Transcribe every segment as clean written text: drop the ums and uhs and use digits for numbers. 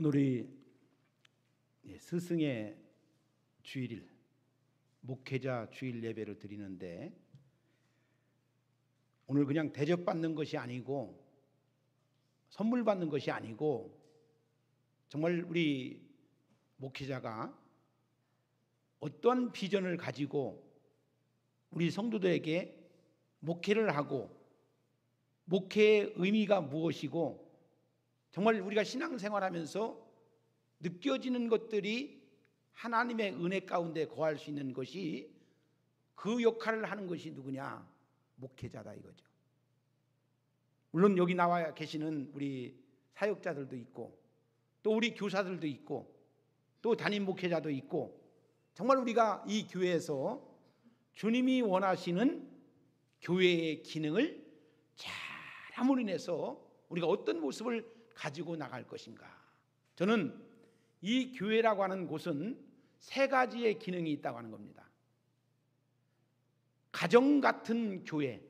오늘이 스승의 주일일, 목회자 주일 예배를 드리는데, 오늘 그냥 대접받는 것이 아니고 선물 받는 것이 아니고 정말 우리 목회자가 어떠한 비전을 가지고 우리 성도들에게 목회를 하고 목회의 의미가 무엇이고 정말 우리가 신앙생활하면서 느껴지는 것들이 하나님의 은혜 가운데 거할 수 있는 것이, 그 역할을 하는 것이 누구냐? 목회자다 이거죠. 물론 여기 나와 계시는 우리 사역자들도 있고 또 우리 교사들도 있고 또 담임 목회자도 있고, 정말 우리가 이 교회에서 주님이 원하시는 교회의 기능을 잘함으로 인해서 우리가 어떤 모습을 가지고 나갈 것인가. 저는 이 교회라고 하는 곳은 세 가지의 기능이 있다고 하는 겁니다. 가정 같은 교회,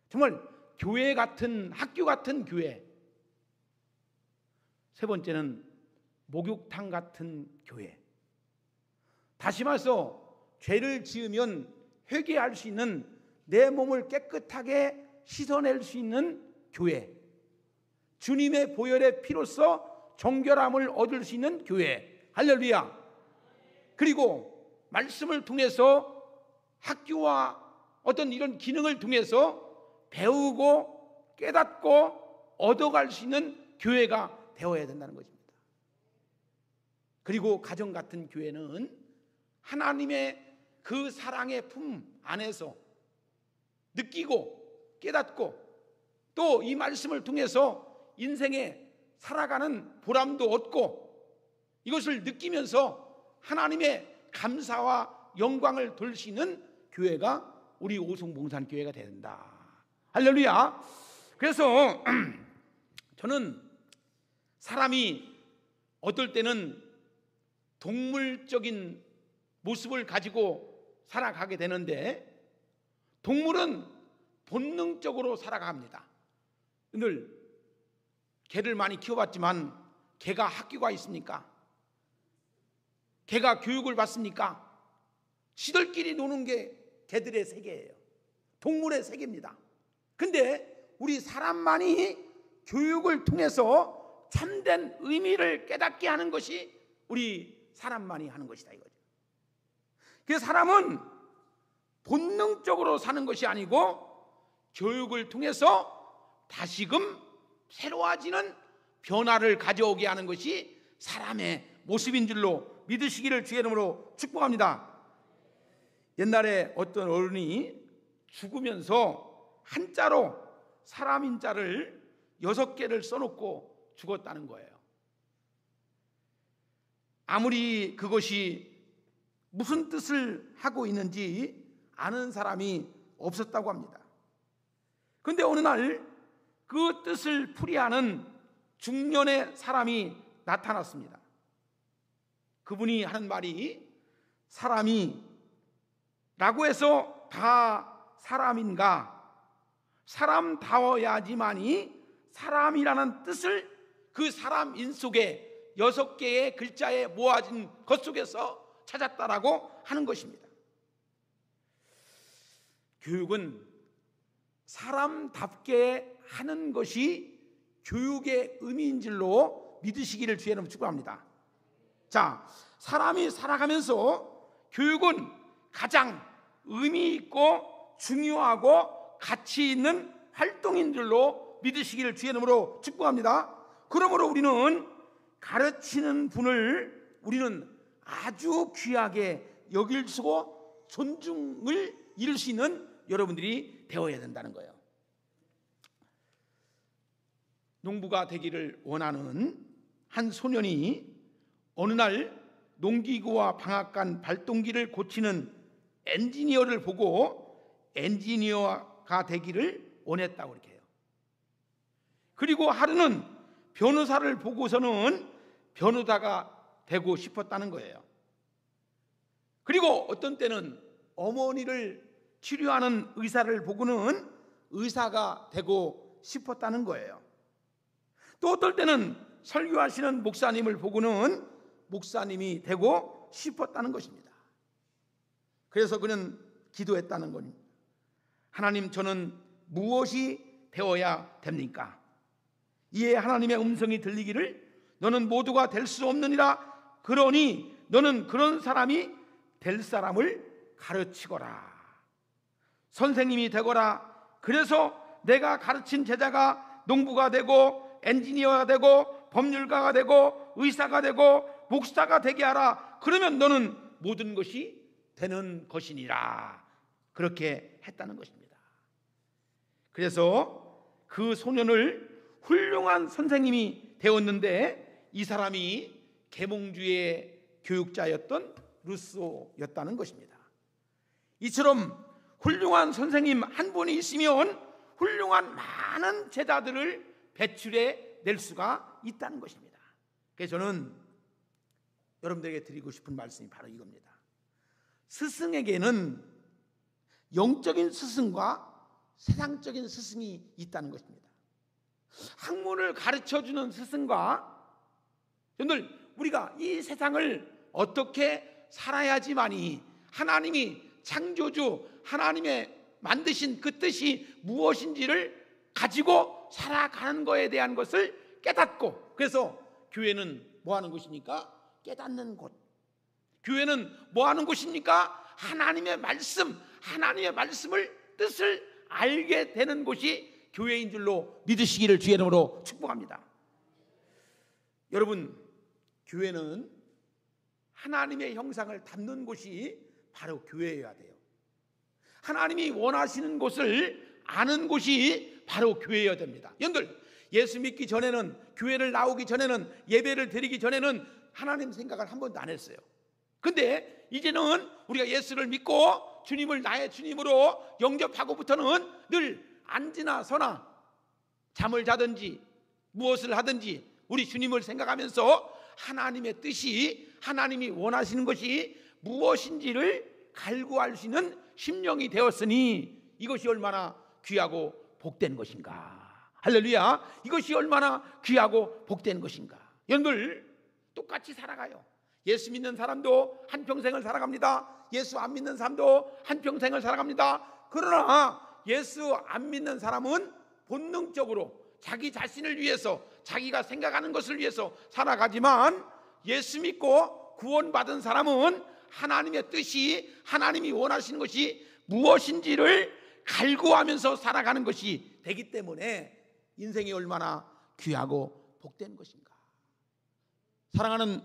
정말 교회 같은, 학교 같은 교회. 세 번째는 목욕탕 같은 교회. 다시 말해서 죄를 지으면 회개할 수 있는, 내 몸을 깨끗하게 씻어낼 수 있는 교회. 주님의 보혈의 피로써 정결함을 얻을 수 있는 교회. 할렐루야. 그리고 말씀을 통해서 학교와 어떤 이런 기능을 통해서 배우고 깨닫고 얻어갈 수 있는 교회가 되어야 된다는 것입니다. 그리고 가정 같은 교회는 하나님의 그 사랑의 품 안에서 느끼고 깨닫고 또 이 말씀을 통해서 인생에 살아가는 보람도 얻고 이것을 느끼면서 하나님의 감사와 영광을 돌릴 수 있는 교회가 우리 오송봉산교회가 된다. 할렐루야. 그래서 저는 사람이 어떨 때는 동물적인 모습을 가지고 살아가게 되는데, 동물은 본능적으로 살아갑니다. 늘 개를 많이 키워봤지만 개가 학교가 있습니까? 개가 교육을 받습니까? 지들끼리 노는 게 개들의 세계예요. 동물의 세계입니다. 근데 우리 사람만이 교육을 통해서 참된 의미를 깨닫게 하는 것이 우리 사람만이 하는 것이다 이거죠. 그래서 사람은 본능적으로 사는 것이 아니고 교육을 통해서 다시금 새로워지는 변화를 가져오게 하는 것이 사람의 모습인 줄로 믿으시기를 주의 이름으로 축복합니다. 옛날에 어떤 어른이 죽으면서 한자로 사람인 자를 6개를 써놓고 죽었다는 거예요. 아무리 그것이 무슨 뜻을 하고 있는지 아는 사람이 없었다고 합니다. 그런데 어느 날 그 뜻을 풀이하는 중년의 사람이 나타났습니다. 그분이 하는 말이, 사람이 라고 해서 다 사람인가? 사람다워야지만이 사람이라는 뜻을 그 사람인 속에 6개의 글자에 모아진 것 속에서 찾았다라고 하는 것입니다. 교육은 사람답게 하는 것이 교육의 의미인 줄로 믿으시기를 주의 이름으로 축복합니다. 자, 사람이 살아가면서 교육은 가장 의미 있고 중요하고 가치 있는 활동인 줄로 믿으시기를 주의 이름으로 축복합니다. 그러므로 우리는 가르치는 분을 우리는 아주 귀하게 여기시고 존중을 이룰 수 있는 여러분들이 되어야 된다는 거예요. 농부가 되기를 원하는 한 소년이 어느 날 농기구와 방앗간 발동기를 고치는 엔지니어를 보고 엔지니어가 되기를 원했다고 이렇게 해요. 그리고 하루는 변호사를 보고서는 변호사가 되고 싶었다는 거예요. 그리고 어떤 때는 어머니를 치료하는 의사를 보고는 의사가 되고 싶었다는 거예요. 또 어떨 때는 설교하시는 목사님을 보고는 목사님이 되고 싶었다는 것입니다. 그래서 그는 기도했다는 겁니다. 하나님, 저는 무엇이 되어야 됩니까? 이에 하나님의 음성이 들리기를 너는 모두가 될 수 없느니라. 그러니 너는 그런 사람이 될 사람을 가르치거라. 선생님이 되거라. 그래서 내가 가르친 제자가 농부가 되고 엔지니어가 되고 법률가가 되고 의사가 되고 목사가 되게 하라. 그러면 너는 모든 것이 되는 것이니라. 그렇게 했다는 것입니다. 그래서 그 소년을 훌륭한 선생님이 되었는데 이 사람이 계몽주의 교육자였던 루소였다는 것입니다. 이처럼 훌륭한 선생님 한 분이 있으면 훌륭한 많은 제자들을 배출해 낼 수가 있다는 것입니다. 그래서 저는 여러분들에게 드리고 싶은 말씀이 바로 이겁니다. 스승에게는 영적인 스승과 세상적인 스승이 있다는 것입니다. 학문을 가르쳐주는 스승과, 여러분들 우리가 이 세상을 어떻게 살아야지만이 하나님이 창조주, 하나님의 만드신 그 뜻이 무엇인지를 가지고 살아가는 것에 대한 것을 깨닫고, 그래서 교회는 뭐 하는 곳입니까? 깨닫는 곳. 교회는 뭐 하는 곳입니까? 하나님의 말씀, 하나님의 말씀을 뜻을 알게 되는 곳이 교회인 줄로 믿으시기를 주의 이름으로 축복합니다. 여러분, 교회는 하나님의 형상을 담는 곳이 바로 교회여야 돼요. 하나님이 원하시는 곳을 아는 곳이 바로 교회여야 됩니다. 여러분들, 예수 믿기 전에는, 교회를 나오기 전에는, 예배를 드리기 전에는 하나님 생각을 한 번도 안 했어요. 근데 이제는 우리가 예수를 믿고 주님을 나의 주님으로 영접하고부터는 늘 앉으나 서나 잠을 자든지 무엇을 하든지 우리 주님을 생각하면서 하나님의 뜻이, 하나님이 원하시는 것이 무엇인지를 갈구할 수 있는 심령이 되었으니 이것이 얼마나 귀하고 복된 것인가. 할렐루야. 이것이 얼마나 귀하고 복된 것인가. 여러분들 똑같이 살아가요. 예수 믿는 사람도 한평생을 살아갑니다. 예수 안 믿는 사람도 한평생을 살아갑니다. 그러나 예수 안 믿는 사람은 본능적으로 자기 자신을 위해서, 자기가 생각하는 것을 위해서 살아가지만, 예수 믿고 구원받은 사람은 하나님의 뜻이, 하나님이 원하시는 것이 무엇인지를 갈구하면서 살아가는 것이 되기 때문에 인생이 얼마나 귀하고 복된 것인가. 사랑하는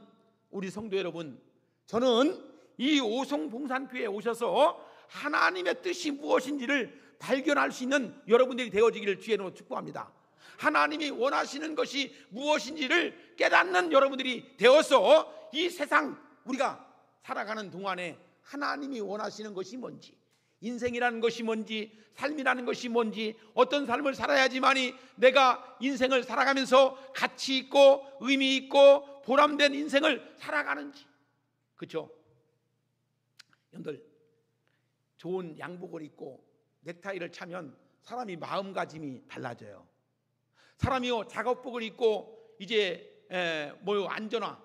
우리 성도 여러분, 저는 이 오송봉산교회에 오셔서 하나님의 뜻이 무엇인지를 발견할 수 있는 여러분들이 되어지기를 주의 이름으로 축복합니다. 하나님이 원하시는 것이 무엇인지를 깨닫는 여러분들이 되어서 이 세상 우리가 살아가는 동안에 하나님이 원하시는 것이 뭔지, 인생이라는 것이 뭔지, 삶이라는 것이 뭔지, 어떤 삶을 살아야지만이 내가 인생을 살아가면서 가치 있고 의미 있고 보람된 인생을 살아가는지. 그렇죠? 여러분들, 좋은 양복을 입고 넥타이를 차면 사람이 마음가짐이 달라져요. 사람이요, 작업복을 입고 이제 안전화,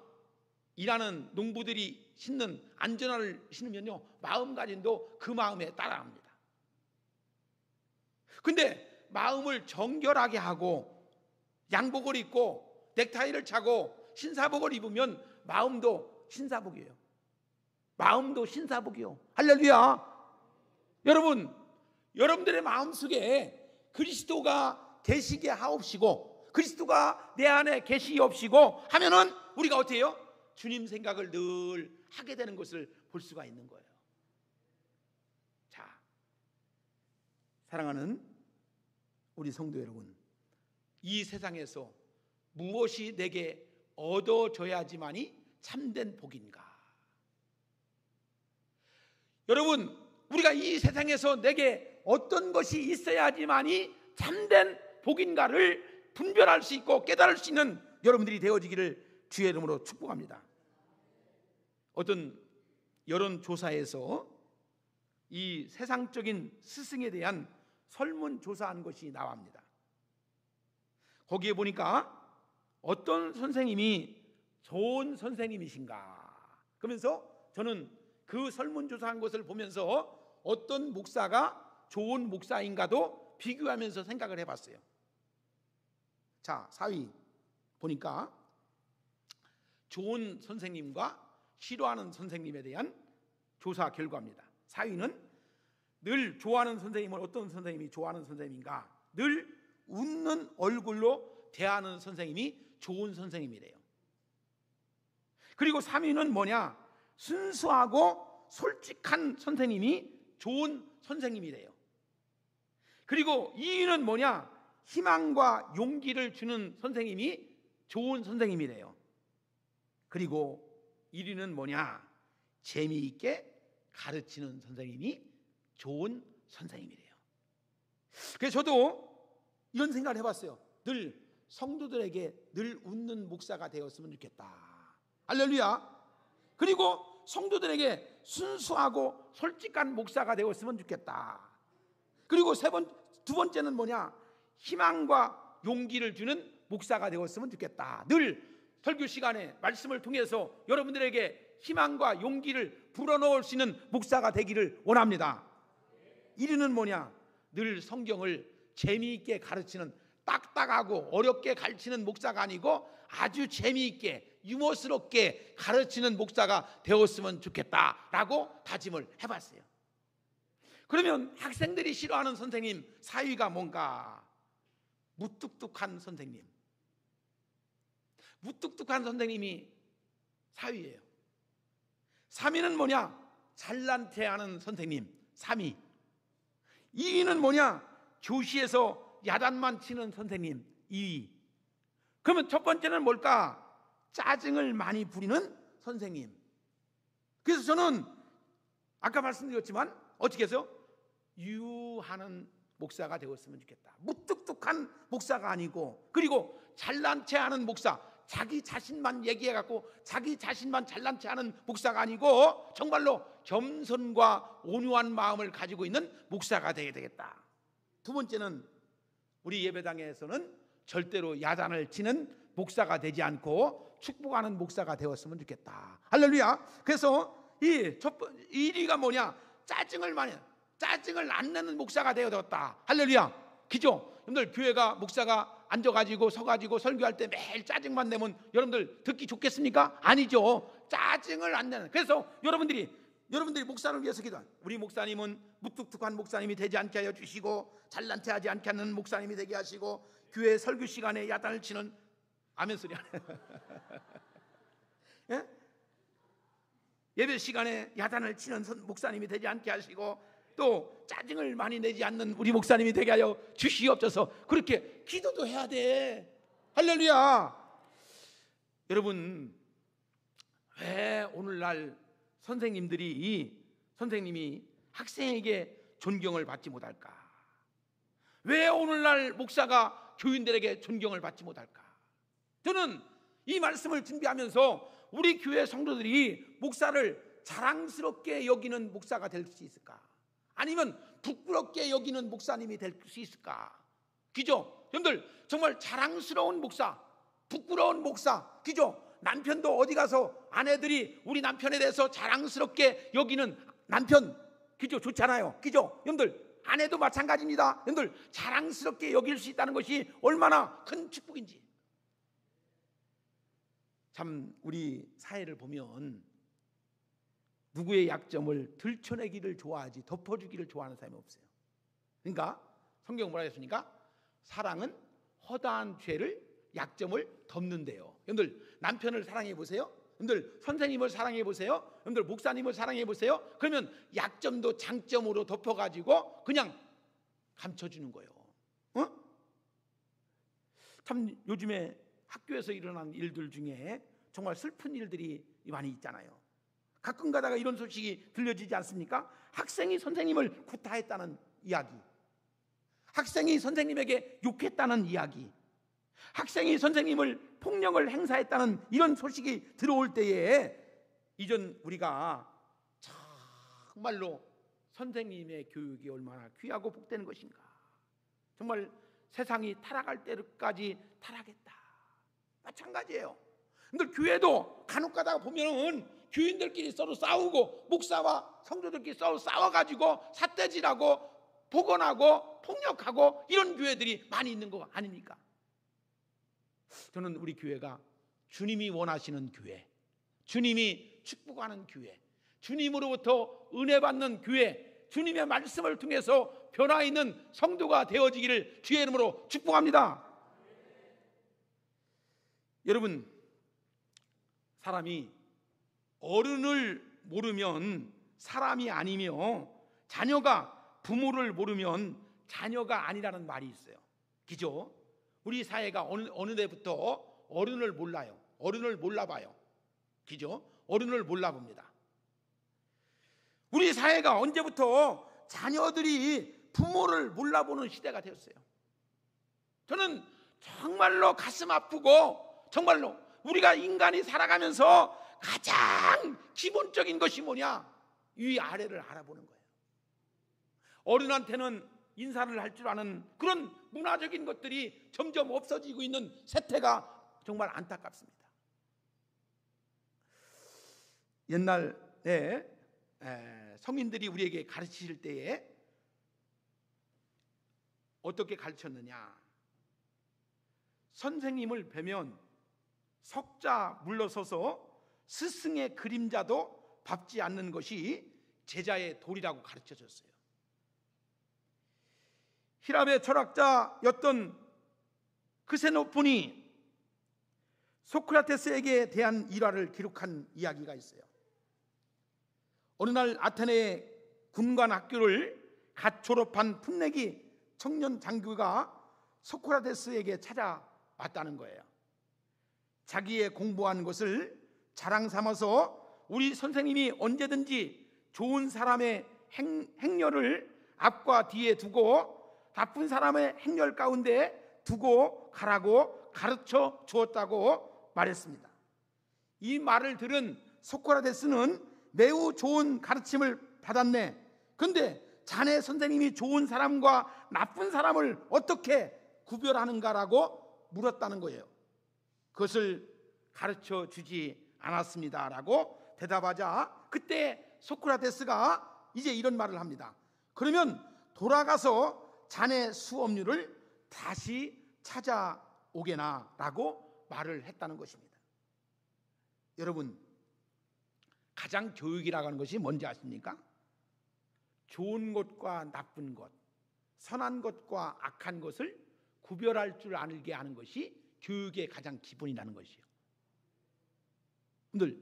일하는 농부들이 신는 안전화를 신으면요, 마음가짐도 그 마음에 따라합니다. 근데 마음을 정결하게 하고 양복을 입고 넥타이를 차고 신사복을 입으면 마음도 신사복이에요. 마음도 신사복이요. 할렐루야. 여러분, 여러분들의 마음속에 그리스도가 계시게 하옵시고 그리스도가 내 안에 계시옵시고 하면은 우리가 어떻게 해요? 주님 생각을 늘 하게 되는 것을 볼 수가 있는 거예요. 자, 사랑하는 우리 성도 여러분, 이 세상에서 무엇이 내게 얻어져야지만이 참된 복인가? 여러분, 우리가 이 세상에서 내게 어떤 것이 있어야지만이 참된 복인가를 분별할 수 있고 깨달을 수 있는 여러분들이 되어지기를 주의 이름으로 축복합니다. 어떤 여론조사에서 이 세상적인 스승에 대한 설문조사한 것이 나옵니다. 거기에 보니까 어떤 선생님이 좋은 선생님이신가? 그러면서 저는 그 설문조사한 것을 보면서 어떤 목사가 좋은 목사인가도 비교하면서 생각을 해봤어요. 자, 4위 보니까 좋은 선생님과 싫어하는 선생님에 대한 조사 결과입니다. 4위는 늘 좋아하는 선생님은 어떤 선생님이 좋아하는 선생님인가? 늘 웃는 얼굴로 대하는 선생님이 좋은 선생님이래요. 그리고 3위는 뭐냐? 순수하고 솔직한 선생님이 좋은 선생님이래요. 그리고 2위는 뭐냐? 희망과 용기를 주는 선생님이 좋은 선생님이래요. 그리고 1위는 뭐냐? 재미있게 가르치는 선생님이 좋은 선생님이래요. 그래서 저도 이런 생각을 해봤어요. 늘 성도들에게 늘 웃는 목사가 되었으면 좋겠다. 할렐루야. 그리고 성도들에게 순수하고 솔직한 목사가 되었으면 좋겠다. 그리고 두 번째는 뭐냐? 희망과 용기를 주는 목사가 되었으면 좋겠다. 늘 설교 시간에 말씀을 통해서 여러분들에게 희망과 용기를 불어넣을 수 있는 목사가 되기를 원합니다. 1위는 뭐냐? 늘 성경을 재미있게 가르치는, 딱딱하고 어렵게 가르치는 목사가 아니고 아주 재미있게 유머스럽게 가르치는 목사가 되었으면 좋겠다라고 다짐을 해봤어요. 그러면 학생들이 싫어하는 선생님 4위가 뭔가? 무뚝뚝한 선생님. 무뚝뚝한 선생님이 4위예요. 3위는 뭐냐? 잘난 체하는 선생님 3위. 2위는 뭐냐? 교시에서 야단만 치는 선생님 2위. 그러면 첫 번째는 뭘까? 짜증을 많이 부리는 선생님. 그래서 저는 아까 말씀드렸지만 어떻게 해서 유하는 목사가 되었으면 좋겠다. 무뚝뚝한 목사가 아니고, 그리고 잘난 체하는 목사, 자기 자신만 얘기해갖고 자기 자신만 잘난 체하는 목사가 아니고 정말로 겸손과 온유한 마음을 가지고 있는 목사가 되어야 되겠다. 두 번째는 우리 예배당에서는 절대로 야단을 치는 목사가 되지 않고 축복하는 목사가 되었으면 좋겠다. 할렐루야. 그래서 이 1위가 뭐냐? 짜증을 안 내는 목사가 되어졌다. 할렐루야. 그죠? 여러분들 교회가 목사가 앉아가지고 서가지고 설교할 때 매일 짜증만 내면 여러분들 듣기 좋겠습니까? 아니죠. 짜증을 안 내는. 그래서 여러분들이 목사를 위해서 기도한, 우리 목사님은 무뚝뚝한 목사님이 되지 않게 하여 주시고, 잘난 체하지 않게 하는 목사님이 되게 하시고, 교회 설교 시간에 야단을 치는, 아멘 소리 안 해요. 예? 예배 시간에 야단을 치는 목사님이 되지 않게 하시고, 또 짜증을 많이 내지 않는 우리 목사님이 되게 하여 주시옵소서. 그렇게 기도도 해야 돼. 할렐루야. 여러분, 왜 오늘날 선생님이 학생에게 존경을 받지 못할까? 왜 오늘날 목사가 교인들에게 존경을 받지 못할까? 저는 이 말씀을 준비하면서 우리 교회 성도들이 목사를 자랑스럽게 여기는 목사가 될 수 있을까? 아니면 부끄럽게 여기는 목사님이 될 수 있을까? 그죠? 여러분들 정말 자랑스러운 목사, 부끄러운 목사, 그죠? 남편도 어디 가서 아내들이 우리 남편에 대해서 자랑스럽게 여기는 남편, 그죠? 좋잖아요. 그죠? 여러분들 아내도 마찬가지입니다. 여러분들 자랑스럽게 여길 수 있다는 것이 얼마나 큰 축복인지. 참 우리 사회를 보면 누구의 약점을 들춰내기를 좋아하지 덮어주기를 좋아하는 사람이 없어요. 그러니까 성경 뭐라 했습니까? 사랑은 허다한 죄를, 약점을 덮는데요. 여러분들 남편을 사랑해 보세요. 여러분들 선생님을 사랑해 보세요. 여러분들 목사님을 사랑해 보세요. 그러면 약점도 장점으로 덮어가지고 그냥 감춰주는 거예요. 참 요즘에 학교에서 일어난 일들 중에 정말 슬픈 일들이 많이 있잖아요. 가끔 가다가 이런 소식이 들려지지 않습니까? 학생이 선생님을 구타했다는 이야기, 학생이 선생님에게 욕했다는 이야기, 학생이 선생님을 폭력을 행사했다는 이런 소식이 들어올 때에 이전 우리가 정말로 선생님의 교육이 얼마나 귀하고 복되는 것인가. 정말 세상이 타락할 때까지 타락했다. 마찬가지예요. 근데 교회도 간혹 가다가 보면은 교인들끼리 서로 싸우고 목사와 성도들끼리 서로 싸워가지고 삿대질하고 복원하고 폭력하고 이런 교회들이 많이 있는 거 아닙니까? 저는 우리 교회가 주님이 원하시는 교회, 주님이 축복하는 교회, 주님으로부터 은혜 받는 교회, 주님의 말씀을 통해서 변화 있는 성도가 되어지기를 주의 이름으로 축복합니다. 여러분, 사람이 어른을 모르면 사람이 아니며 자녀가 부모를 모르면 자녀가 아니라는 말이 있어요. 그죠? 우리 사회가 어느 때부터 어른을 몰라요. 어른을 몰라봐요. 그죠? 어른을 몰라봅니다. 우리 사회가 언제부터 자녀들이 부모를 몰라보는 시대가 되었어요. 저는 정말로 가슴 아프고 정말로 우리가 인간이 살아가면서 가장 기본적인 것이 뭐냐? 위아래를 알아보는 거예요. 어른한테는 인사를 할 줄 아는 그런 문화적인 것들이 점점 없어지고 있는 세태가 정말 안타깝습니다. 옛날에 성인들이 우리에게 가르치실 때에 어떻게 가르쳤느냐? 선생님을 뵈면 석자 물러서서 스승의 그림자도 밟지 않는 것이 제자의 도리라고 가르쳐줬어요. 히랍의 철학자였던 크세노폰이 소크라테스에게 대한 일화를 기록한 이야기가 있어요. 어느 날 아테네의 군관 학교를 갓 졸업한 풋내기 청년 장교가 소크라테스에게 찾아왔다는 거예요. 자기의 공부한 것을 자랑 삼아서 우리 선생님이 언제든지 좋은 사람의 행렬을 앞과 뒤에 두고 나쁜 사람의 행렬 가운데 두고 가라고 가르쳐 주었다고 말했습니다. 이 말을 들은 소크라테스는 매우 좋은 가르침을 받았네. 그런데 자네 선생님이 좋은 사람과 나쁜 사람을 어떻게 구별하는가라고 물었다는 거예요. 그것을 가르쳐 주지 않았습니다라고 대답하자 그때 소크라테스가 이제 이런 말을 합니다. 그러면 돌아가서 자네 수업료를 다시 찾아오게나 라고 말을 했다는 것입니다. 여러분, 가장 교육이라고 하는 것이 뭔지 아십니까? 좋은 것과 나쁜 것, 선한 것과 악한 것을 구별할 줄 알게 하는 것이 교육의 가장 기본이라는 것이요. 오늘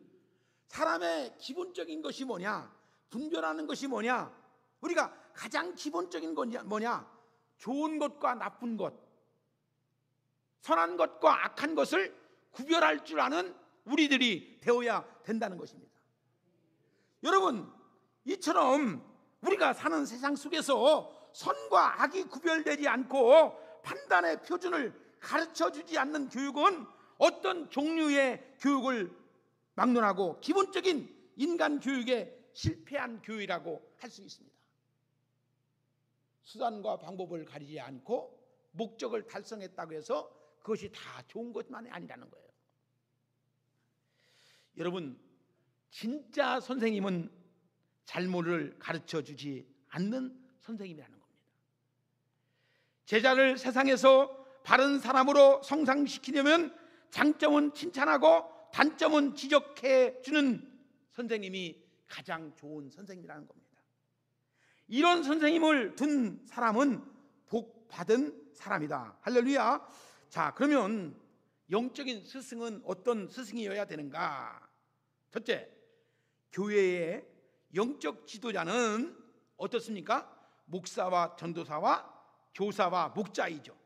사람의 기본적인 것이 뭐냐? 분별하는 것이 뭐냐? 우리가 가장 기본적인 건 뭐냐? 좋은 것과 나쁜 것, 선한 것과 악한 것을 구별할 줄 아는 우리들이 되어야 된다는 것입니다. 여러분, 이처럼 우리가 사는 세상 속에서 선과 악이 구별되지 않고 판단의 표준을 가르쳐주지 않는 교육은 어떤 종류의 교육을 막론하고 기본적인 인간 교육에 실패한 교육이라고 할 수 있습니다. 수단과 방법을 가리지 않고 목적을 달성했다고 해서 그것이 다 좋은 것만이 아니라는 거예요. 여러분, 진짜 선생님은 잘못을 가르쳐주지 않는 선생님이라는 겁니다. 제자를 세상에서 바른 사람으로 성장시키려면 장점은 칭찬하고 단점은 지적해 주는 선생님이 가장 좋은 선생님이라는 겁니다. 이런 선생님을 둔 사람은 복 받은 사람이다. 할렐루야. 자, 그러면 영적인 스승은 어떤 스승이어야 되는가? 첫째, 교회의 영적 지도자는 어떻습니까? 목사와 전도사와 교사와 목자이죠.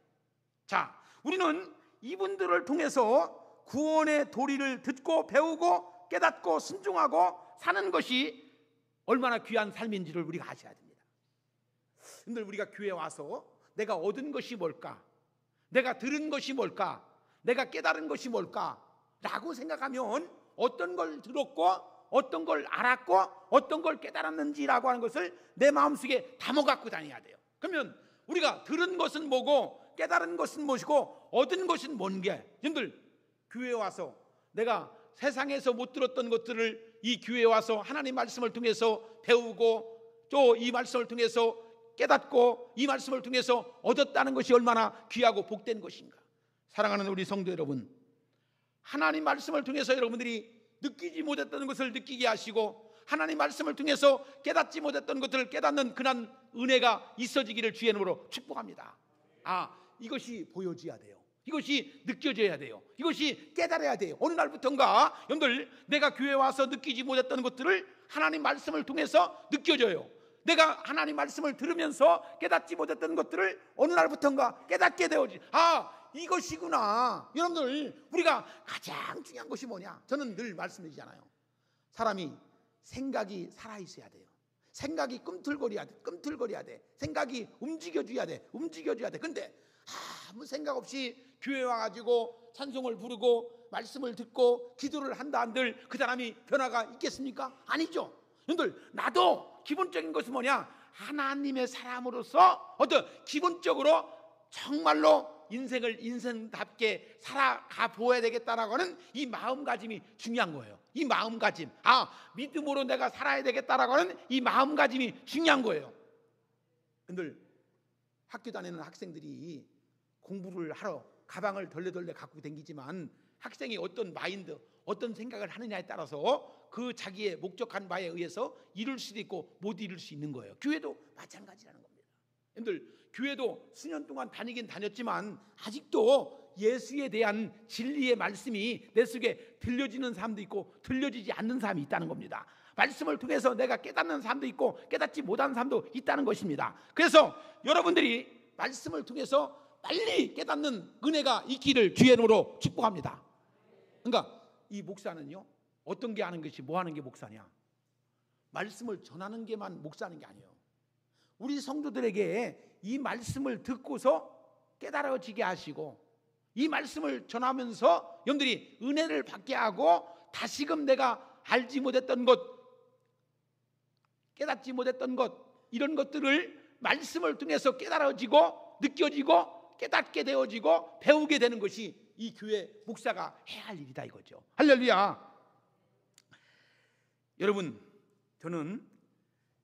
자, 우리는 이분들을 통해서 구원의 도리를 듣고 배우고 깨닫고 순종하고 사는 것이 얼마나 귀한 삶인지를 우리가 아셔야 됩니다. 근데 우리가 교회에 와서 내가 얻은 것이 뭘까? 내가 들은 것이 뭘까? 내가 깨달은 것이 뭘까? 라고 생각하면 어떤 걸 들었고 어떤 걸 알았고 어떤 걸 깨달았는지라고 하는 것을 내 마음속에 담아 갖고 다녀야 돼요. 그러면 우리가 들은 것은 뭐고 깨달은 것은 무엇이고 얻은 것은 뭔 게? 여러분들, 교회에 와서 내가 세상에서 못 들었던 것들을 이 교회에 와서 하나님 말씀을 통해서 배우고 또 이 말씀을 통해서 깨닫고 이 말씀을 통해서 얻었다는 것이 얼마나 귀하고 복된 것인가. 사랑하는 우리 성도 여러분, 하나님 말씀을 통해서 여러분들이 느끼지 못했던 것을 느끼게 하시고 하나님 말씀을 통해서 깨닫지 못했던 것들을 깨닫는 그런 은혜가 있어지기를 주의 이름으로 축복합니다. 이것이 보여져야 돼요. 이것이 느껴져야 돼요. 이것이 깨달아야 돼요. 어느 날부턴가 여러분들 내가 교회에 와서 느끼지 못했던 것들을 하나님 말씀을 통해서 느껴져요. 내가 하나님 말씀을 들으면서 깨닫지 못했던 것들을 어느 날부턴가 깨닫게 되어지. 이것이구나. 여러분들, 우리가 가장 중요한 것이 뭐냐? 저는 늘 말씀드리잖아요. 사람이 생각이 살아있어야 돼요. 생각이 꿈틀거려야 돼. 생각이 움직여줘야 돼. 근데 아무 생각 없이 교회 와가지고 찬송을 부르고 말씀을 듣고 기도를 한다 한들 그 사람이 변화가 있겠습니까? 아니죠. 여러분들, 나도 기본적인 것은 뭐냐? 하나님의 사람으로서 기본적으로 정말로 인생답게 살아가 보아야 되겠다라고 하는 이 마음가짐이 중요한 거예요. 이 마음가짐, 믿음으로 내가 살아야 되겠다라고 하는 이 마음가짐이 중요한 거예요. 여러분들, 학교 다니는 학생들이 공부를 하러 가방을 덜레덜레 갖고 다니지만 학생이 어떤 마인드, 어떤 생각을 하느냐에 따라서 그 자기의 목적한 바에 의해서 이룰 수도 있고 못 이룰 수 있는 거예요. 교회도 마찬가지라는 겁니다. 여러분들, 교회도 수년 동안 다니긴 다녔지만 아직도 예수에 대한 진리의 말씀이 내 속에 들려지는 사람도 있고 들려지지 않는 사람이 있다는 겁니다. 말씀을 통해서 내가 깨닫는 사람도 있고 깨닫지 못하는 사람도 있다는 것입니다. 그래서 여러분들이 말씀을 통해서 빨리 깨닫는 은혜가 있기를 주의 이름으로 축복합니다. 그러니까 이 목사는요, 어떤 게 하는 것이 뭐 하는 게 목사냐? 말씀을 전하는 게만 목사하는 게 아니에요. 우리 성도들에게 이 말씀을 듣고서 깨달아지게 하시고 이 말씀을 전하면서 여러분들이 은혜를 받게 하고 다시금 내가 알지 못했던 것, 깨닫지 못했던 것, 이런 것들을 말씀을 통해서 깨달아지고 느껴지고 깨닫게 되어지고 배우게 되는 것이 이 교회 목사가 해야 할 일이다 이거죠. 할렐루야. 여러분, 저는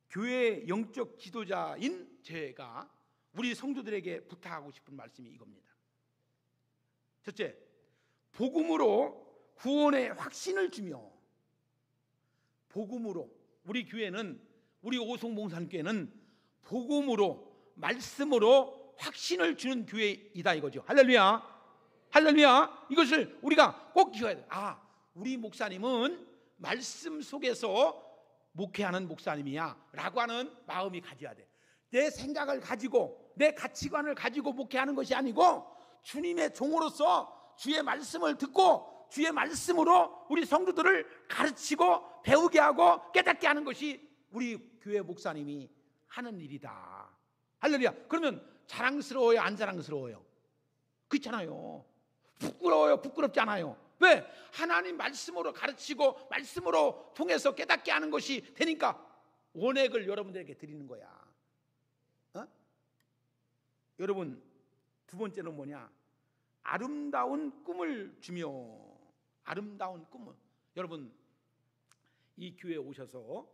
교회의 영적 지도자인 제가 우리 성도들에게 부탁하고 싶은 말씀이 이겁니다. 첫째, 복음으로 구원의 확신을 주며, 복음으로, 우리 교회는, 우리 오송봉산교회는 복음으로, 말씀으로 확신을 주는 교회이다 이거죠. 할렐루야. 할렐루야. 이것을 우리가 꼭 기억해야 돼요. 우리 목사님은 말씀 속에서 목회하는 목사님이야 라고 하는 마음이 가져야 돼. 내 생각을 가지고 내 가치관을 가지고 목회하는 것이 아니고 주님의 종으로서 주의 말씀을 듣고 주의 말씀으로 우리 성도들을 가르치고 배우게 하고 깨닫게 하는 것이 우리 교회 목사님이 하는 일이다. 할렐루야. 그러면 자랑스러워요, 안 자랑스러워요? 그렇잖아요. 부끄러워요, 부끄럽지 않아요? 왜? 하나님 말씀으로 가르치고 말씀으로 통해서 깨닫게 하는 것이 되니까 원액을 여러분들에게 드리는 거야. 여러분, 두 번째는 뭐냐? 아름다운 꿈을 주며, 아름다운 꿈을. 여러분, 이 교회에 오셔서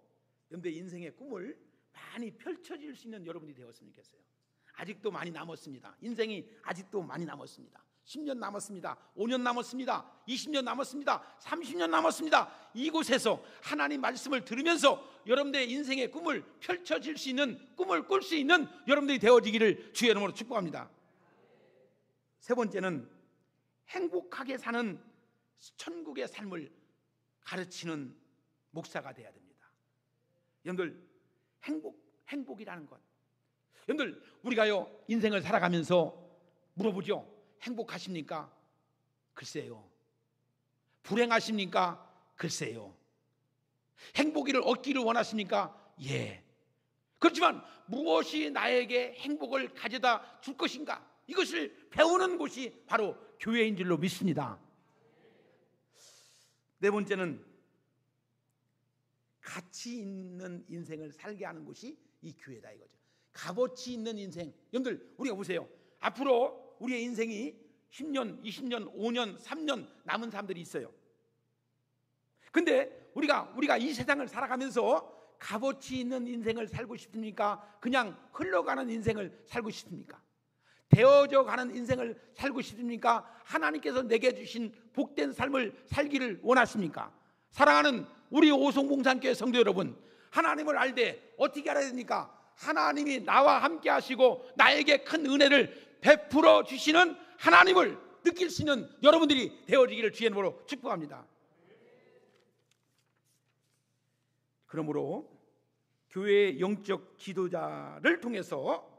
여러분의 인생의 꿈을 많이 펼쳐질 수 있는 여러분이 되었으면 좋겠어요. 아직도 많이 남았습니다. 인생이 아직도 많이 남았습니다. 10년 남았습니다. 5년 남았습니다. 20년 남았습니다. 30년 남았습니다. 이곳에서 하나님 말씀을 들으면서 여러분들의 인생의 꿈을 펼쳐질 수 있는, 꿈을 꿀 수 있는 여러분들이 되어지기를 주의 이름으로 축복합니다. 세 번째는 행복하게 사는 천국의 삶을 가르치는 목사가 되어야 됩니다. 여러분들, 행복이라는 것, 여러분들, 우리가요 인생을 살아가면서 물어보죠. 행복하십니까? 글쎄요. 불행하십니까? 글쎄요. 행복을 얻기를 원하십니까? 예. 그렇지만 무엇이 나에게 행복을 가져다 줄 것인가? 이것을 배우는 곳이 바로 교회인 줄로 믿습니다. 네 번째는 가치 있는 인생을 살게 하는 곳이 이 교회다 이거죠. 값어치 있는 인생. 여러분들, 우리가 보세요. 앞으로 우리의 인생이 10년, 20년, 5년, 3년 남은 사람들이 있어요. 근데 우리가 이 세상을 살아가면서 값어치 있는 인생을 살고 싶습니까? 그냥 흘러가는 인생을 살고 싶습니까? 되어져 가는 인생을 살고 싶습니까? 하나님께서 내게 주신 복된 삶을 살기를 원하십니까? 사랑하는 우리 오송봉산교회 성도 여러분, 하나님을 알되 어떻게 알아야 됩니까? 하나님이 나와 함께 하시고 나에게 큰 은혜를 베풀어 주시는 하나님을 느낄 수 있는 여러분들이 되어지기를 주의 이름으로 축복합니다. 그러므로 교회의 영적 지도자를 통해서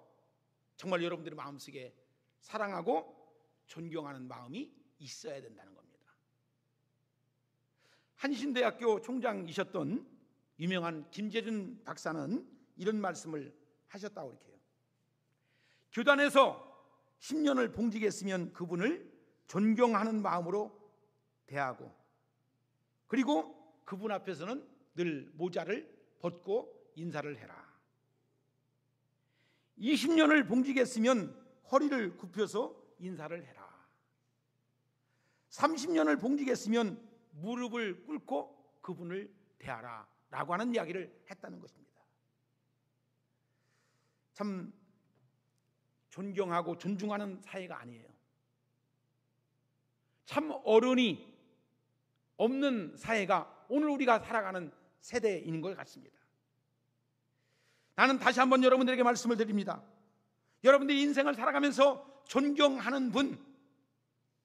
정말 여러분들의 마음속에 사랑하고 존경하는 마음이 있어야 된다는 겁니다. 한신대학교 총장이셨던 유명한 김재준 박사는 이런 말씀을 하셨다고 이렇게 해요. 교단에서 10년을 봉직했으면 그분을 존경하는 마음으로 대하고, 그리고 그분 앞에서는 늘 모자를 벗고 인사를 해라. 20년을 봉직했으면 허리를 굽혀서 인사를 해라. 30년을 봉직했으면 무릎을 꿇고 그분을 대하라 라고 하는 이야기를 했다는 것입니다. 참 존경하고 존중하는 사회가 아니에요. 참 어른이 없는 사회가 오늘 우리가 살아가는 세대인 것 같습니다. 나는 다시 한번 여러분들에게 말씀을 드립니다. 여러분들이 인생을 살아가면서 존경하는 분,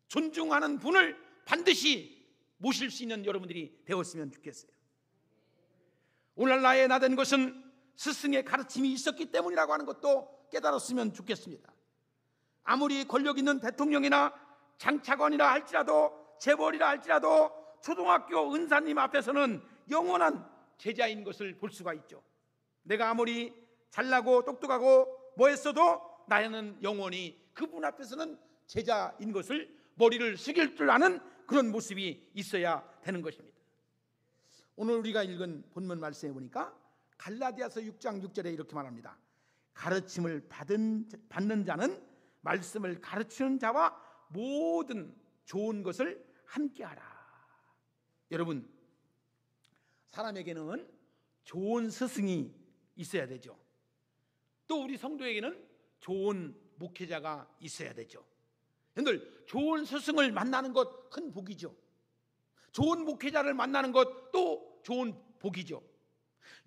존중하는 분을 반드시 모실 수 있는 여러분들이 되었으면 좋겠어요. 오늘날 나의 나된 것은 스승의 가르침이 있었기 때문이라고 하는 것도 깨달았으면 좋겠습니다. 아무리 권력 있는 대통령이나 장차관이라 할지라도, 재벌이라 할지라도 초등학교 은사님 앞에서는 영원한 제자인 것을 볼 수가 있죠. 내가 아무리 잘나고 똑똑하고 뭐 했어도 나는 영원히 그분 앞에서는 제자인 것을 머리를 숙일 줄 아는 그런 모습이 있어야 되는 것입니다. 오늘 우리가 읽은 본문 말씀에 보니까 갈라디아서 6장 6절에 이렇게 말합니다. 가르침을 받는 자는 말씀을 가르치는 자와 모든 좋은 것을 함께하라. 여러분, 사람에게는 좋은 스승이 있어야 되죠. 또 우리 성도에게는 좋은 목회자가 있어야 되죠. 여러분들, 좋은 스승을 만나는 것 큰 복이죠. 좋은 목회자를 만나는 것 또 좋은 복이죠.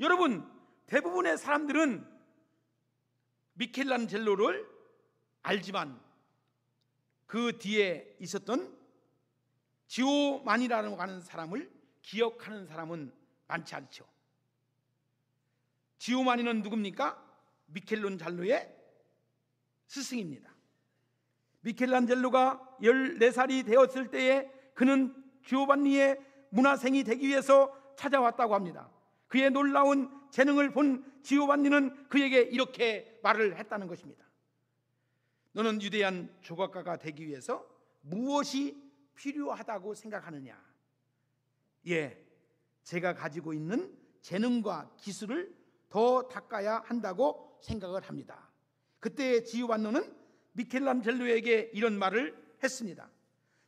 여러분, 대부분의 사람들은 미켈란젤로를 알지만 그 뒤에 있었던 지오만이라고 하는 사람을 기억하는 사람은 많지 않죠. 지오만이는 누굽니까? 미켈란젤로의 스승입니다. 미켈란젤로가 14살이 되었을 때에 그는 지오반니의 문화생이 되기 위해서 찾아왔다고 합니다. 그의 놀라운 재능을 본 지오반니는 그에게 이렇게 말을 했다는 것입니다. 너는 위대한 조각가가 되기 위해서 무엇이 필요하다고 생각하느냐? 예, 제가 가지고 있는 재능과 기술을 더 닦아야 한다고 생각을 합니다. 그때 지오반노는 미켈란젤로에게 이런 말을 했습니다.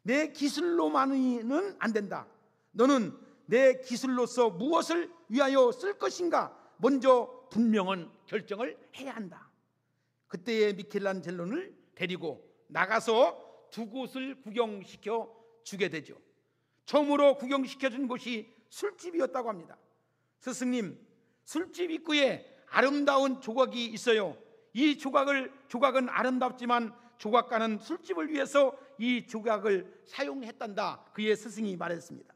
내 기술로만은 안 된다. 너는 내 기술로서 무엇을 위하여 쓸 것인가 먼저 분명한 결정을 해야 한다. 그때의 미켈란젤로를 데리고 나가서 두 곳을 구경시켜 주게 되죠. 처음으로 구경시켜 준 곳이 술집이었다고 합니다. 스승님, 술집 입구에 아름다운 조각이 있어요. 이 조각은 아름답지만 조각가는 술집을 위해서 이 조각을 사용했단다. 그의 스승이 말했습니다.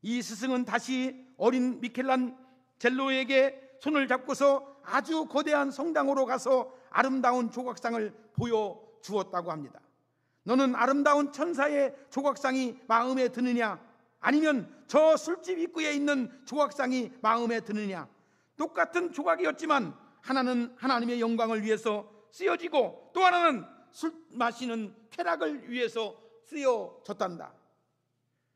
이 스승은 다시 어린 미켈란젤로에게 손을 잡고서 아주 거대한 성당으로 가서 아름다운 조각상을 보여주었다고 합니다. 너는 아름다운 천사의 조각상이 마음에 드느냐? 아니면 저 술집 입구에 있는 조각상이 마음에 드느냐? 똑같은 조각이었지만 하나는 하나님의 영광을 위해서 쓰여지고 또 하나는 술 마시는 쾌락을 위해서 쓰여졌단다.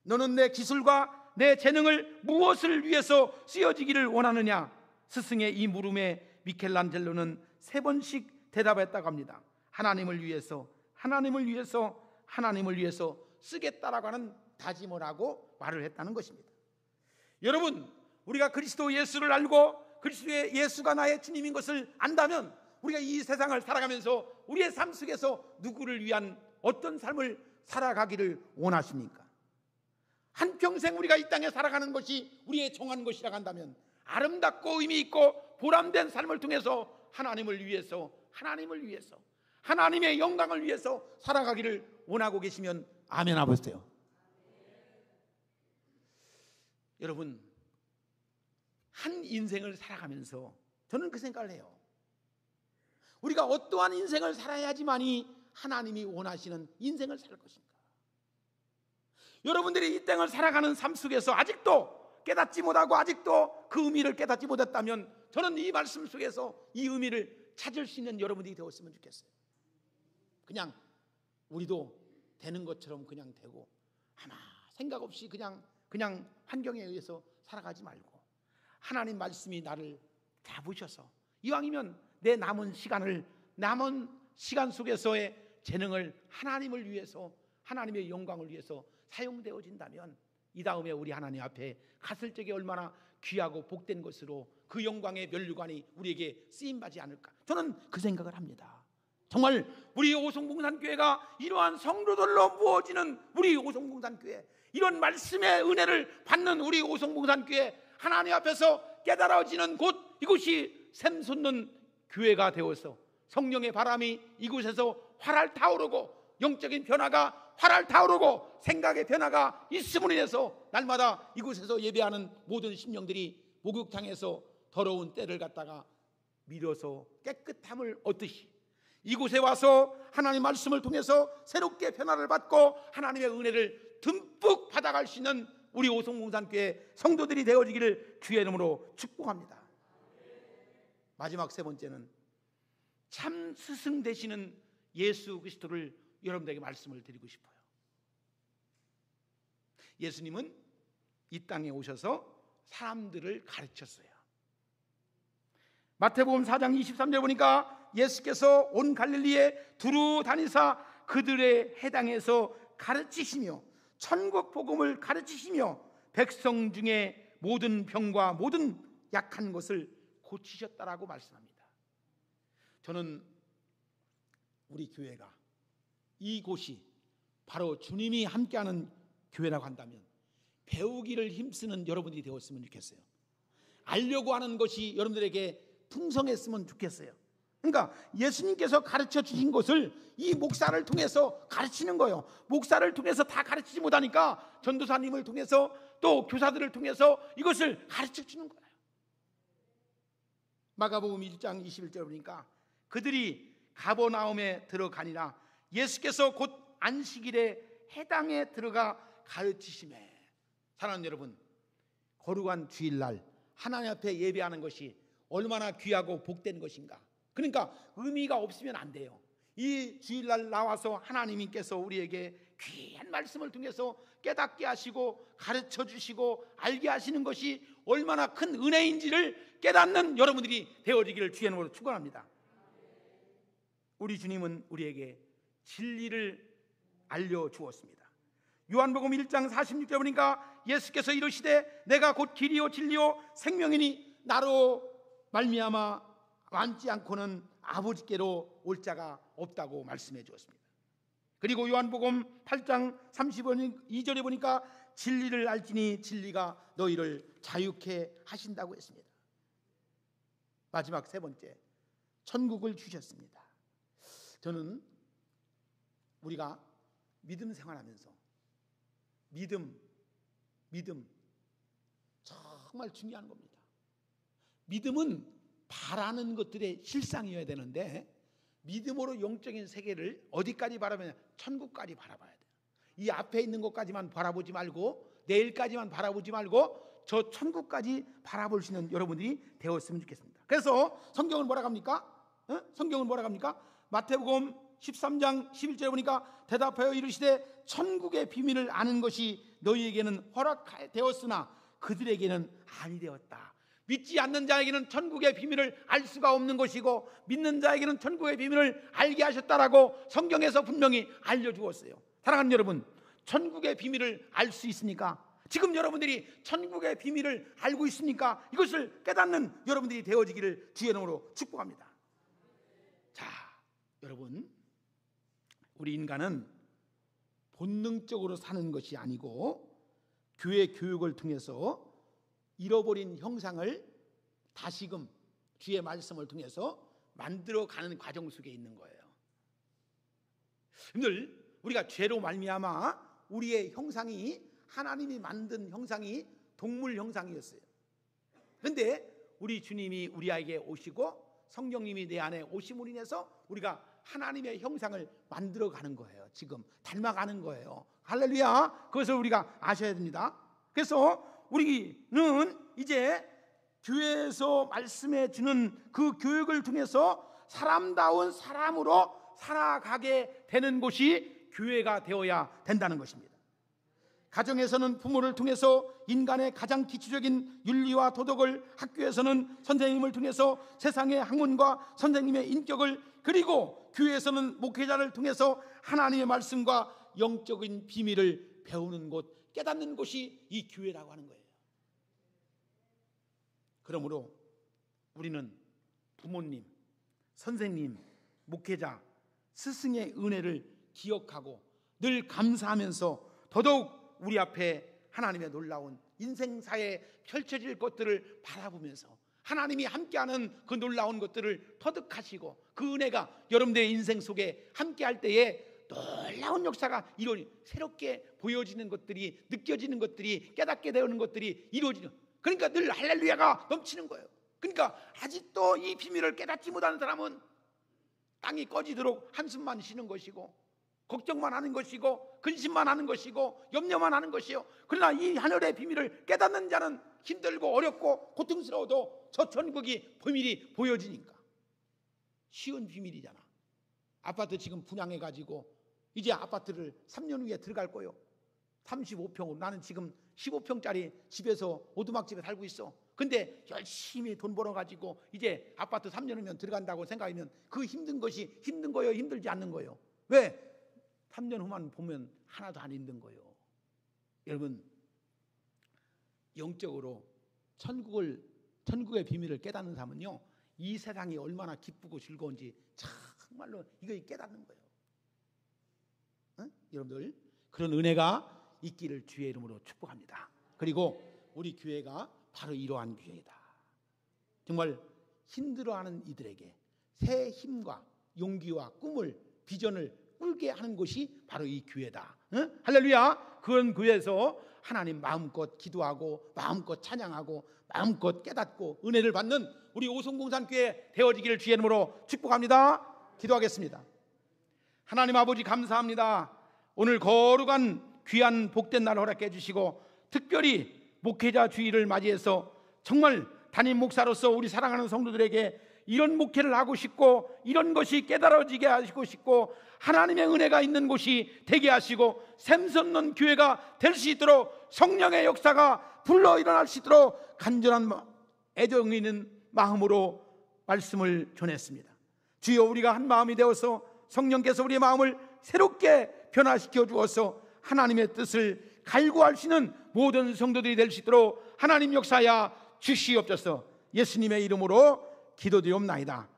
너는 내 기술과 내 재능을 무엇을 위해서 쓰여지기를 원하느냐? 스승의 이 물음에 미켈란젤로는 3번씩 대답했다고 합니다. 하나님을 위해서, 하나님을 위해서 쓰겠다라고 하는 다짐을 하고 말을 했다는 것입니다. 여러분, 우리가 그리스도 예수를 알고 그리스도의 예수가 나의 주님인 것을 안다면 우리가 이 세상을 살아가면서 우리의 삶 속에서 누구를 위한 어떤 삶을 살아가기를 원하십니까? 한평생 우리가 이 땅에 살아가는 것이 우리의 정한 것이라고 한다면 아름답고 의미 있고 보람된 삶을 통해서 하나님을 위해서 하나님의 영광을 위해서 살아가기를 원하고 계시면 아멘 하보세요. 여러분, 한 인생을 살아가면서 저는 그 생각을 해요. 우리가 어떠한 인생을 살아야지만이 하나님이 원하시는 인생을 살 것인가? 여러분들이 이 땅을 살아가는 삶 속에서 아직도 깨닫지 못하고 아직도 그 의미를 깨닫지 못했다면 저는 이 말씀 속에서 이 의미를 찾을 수 있는 여러분들이 되었으면 좋겠어요. 그냥 우리도 되는 것처럼 그냥 되고 아마 생각 없이 그냥 환경에 의해서 살아가지 말고 하나님 말씀이 나를 잡으셔서 이왕이면 내 남은 시간 속에서의 재능을 하나님을 위해서 하나님의 영광을 위해서 사용되어진다면 이 다음에 우리 하나님 앞에 갔을 적에 얼마나 귀하고 복된 것으로 그 영광의 면류관이 우리에게 쓰임받지 않을까, 저는 그 생각을 합니다. 정말 우리 오송봉산교회가 이러한 성도들로 부어지는 우리 오송봉산교회, 이런 말씀의 은혜를 받는 우리 오송봉산교회, 하나님 앞에서 깨달아지는 곳, 이곳이 샘솟는 교회가 되어서 성령의 바람이 이곳에서 활활 타오르고 영적인 변화가 활활 타오르고 생각의 변화가 있음으로 인해서 날마다 이곳에서 예배하는 모든 심령들이 목욕탕에서 더러운 때를 갖다가 밀어서 깨끗함을 얻듯이 이곳에 와서 하나님 말씀을 통해서 새롭게 변화를 받고 하나님의 은혜를 듬뿍 받아갈 수 있는 우리 오송봉산교회 성도들이 되어지기를 주의 이름으로 축복합니다. 마지막 세 번째는 참 스승 되시는 예수 그리스도를 여러분들에게 말씀을 드리고 싶어요. 예수님은 이 땅에 오셔서 사람들을 가르쳤어요. 마태복음 4장 23절 보니까 예수께서 온 갈릴리에 두루 다니사 그들의 해당에서 가르치시며 천국 복음을 가르치시며 백성 중에 모든 병과 모든 약한 것을 고치셨다라고 말씀합니다. 저는 우리 교회가 이곳이 바로 주님이 함께하는 교회라고 한다면 배우기를 힘쓰는 여러분들이 되었으면 좋겠어요. 알려고 하는 것이 여러분들에게 풍성했으면 좋겠어요. 그러니까 예수님께서 가르쳐 주신 것을 이 목사를 통해서 가르치는 거예요. 목사를 통해서 다 가르치지 못하니까 전도사님을 통해서 또 교사들을 통해서 이것을 가르쳐 주는 거예요. 마가복음 1장 21절 보니까 그들이 가버나움에 들어가니라 예수께서 곧 안식일에 해당에 들어가 가르치시매. 사랑하는 여러분, 거룩한 주일날 하나님 앞에 예배하는 것이 얼마나 귀하고 복된 것인가. 그러니까 의미가 없으면 안 돼요. 이 주일날 나와서 하나님께서 우리에게 귀한 말씀을 통해서 깨닫게 하시고 가르쳐 주시고 알게 하시는 것이 얼마나 큰 은혜인지를 깨닫는 여러분들이 되어지기를 주의 이름으로 축원합니다. 우리 주님은 우리에게 진리를 알려주었습니다. 요한복음 1장 46절 보니까 예수께서 이르시되 내가 곧 길이요 진리요 생명이니 나로 말미암아 앉지 않고는 아버지께로 올 자가 없다고 말씀해 주었습니다. 그리고 요한복음 8장 32절에 보니까 진리를 알지니 진리가 너희를 자유케 하신다고 했습니다. 마지막 세 번째, 천국을 주셨습니다. 저는 우리가 믿음 생활하면서 믿음 정말 중요한 겁니다. 믿음은 바라는 것들의 실상이어야 되는데 믿음으로 영적인 세계를 어디까지 바라보냐? 천국까지 바라봐야 돼요. 이 앞에 있는 것까지만 바라보지 말고 내일까지만 바라보지 말고 저 천국까지 바라볼 수 있는 여러분들이 되었으면 좋겠습니다. 그래서 성경은 뭐라고 합니까? 성경은 뭐라고 합니까? 마태복음 13장 11절에 보니까 대답하여 이르시되 천국의 비밀을 아는 것이 너희에게는 허락되었으나 그들에게는 아니 되었다. 믿지 않는 자에게는 천국의 비밀을 알 수가 없는 것이고 믿는 자에게는 천국의 비밀을 알게 하셨다라고 성경에서 분명히 알려주었어요. 사랑하는 여러분, 천국의 비밀을 알 수 있습니까? 지금 여러분들이 천국의 비밀을 알고 있습니까? 이것을 깨닫는 여러분들이 되어지기를 주의 이름으로 축복합니다. 자, 여러분, 우리 인간은 본능적으로 사는 것이 아니고 교회 교육을 통해서 잃어버린 형상을 다시금 주의 말씀을 통해서 만들어가는 과정 속에 있는 거예요. 늘 우리가 죄로 말미암아 우리의 형상이, 하나님이 만든 형상이 동물 형상이었어요. 그런데 우리 주님이 우리에게 오시고 성령님이 내 안에 오심으로 인해서 우리가 하나님의 형상을 만들어가는 거예요. 지금 닮아가는 거예요. 할렐루야. 그것을 우리가 아셔야 됩니다. 그래서 우리는 이제 교회에서 말씀해 주는 그 교육을 통해서 사람다운 사람으로 살아가게 되는 곳이 교회가 되어야 된다는 것입니다. 가정에서는 부모를 통해서 인간의 가장 기초적인 윤리와 도덕을, 학교에서는 선생님을 통해서 세상의 학문과 선생님의 인격을, 그리고 교회에서는 목회자를 통해서 하나님의 말씀과 영적인 비밀을 배우는 곳, 깨닫는 곳이 이 교회라고 하는 거예요. 그러므로 우리는 부모님, 선생님, 목회자, 스승의 은혜를 기억하고 늘 감사하면서 더더욱 우리 앞에 하나님의 놀라운 인생사에 펼쳐질 것들을 바라보면서 하나님이 함께하는 그 놀라운 것들을 터득하시고 그 은혜가 여러분들의 인생 속에 함께할 때에 놀라운 역사가 새롭게 보여지는 것들이, 느껴지는 것들이, 깨닫게 되는 것들이 이루어지는, 그러니까 늘 할렐루야가 넘치는 거예요. 그러니까 아직도 이 비밀을 깨닫지 못하는 사람은 땅이 꺼지도록 한숨만 쉬는 것이고 걱정만 하는 것이고 근심만 하는 것이고 염려만 하는 것이요. 그러나 이 하늘의 비밀을 깨닫는 자는 힘들고 어렵고 고통스러워도 저 천국이 비밀이 보여지니까 쉬운 비밀이잖아. 아파트 지금 분양해가지고 이제 아파트를 3년 후에 들어갈 거요. 35평으로. 나는 지금 15평짜리 집에서 오두막집에 살고 있어. 근데 열심히 돈 벌어가지고 이제 아파트 3년 후면 들어간다고 생각하면 그 힘든 것이 힘든 거예요, 힘들지 않는 거예요? 왜? 3년 후만 보면 하나도 안 힘든 거예요. 여러분, 영적으로 천국의 비밀을 깨닫는 사람은요, 이 세상이 얼마나 기쁘고 즐거운지 정말로 이거 깨닫는 거예요. 응? 여러분들, 그런 은혜가 있기를 주의 이름으로 축복합니다. 그리고 우리 교회가 바로 이러한 교회다. 정말 힘들어하는 이들에게 새 힘과 용기와 꿈을, 비전을 꿀게 하는 것이 바로 이 교회다. 응? 할렐루야. 그런 교회에서 하나님 마음껏 기도하고 마음껏 찬양하고 마음껏 깨닫고 은혜를 받는 우리 오송공산교회 되어지기를 주의 이름으로 축복합니다. 기도하겠습니다. 하나님 아버지, 감사합니다. 오늘 거룩한 귀한 복된 날 허락해 주시고 특별히 목회자 주일을 맞이해서 정말 담임 목사로서 우리 사랑하는 성도들에게 이런 목회를 하고 싶고 이런 것이 깨달아지게 하시고 싶고 하나님의 은혜가 있는 곳이 되게 하시고 샘솟는 교회가 될 수 있도록 성령의 역사가 불러 일어날 수 있도록 간절한 애정 있는 마음으로 말씀을 전했습니다. 주여, 우리가 한 마음이 되어서 성령께서 우리의 마음을 새롭게 변화시켜 주어서 하나님의 뜻을 갈구할 수 있는 모든 성도들이 될 수 있도록 하나님 역사야 주시옵소서. 예수님의 이름으로 기도드리옵나이다.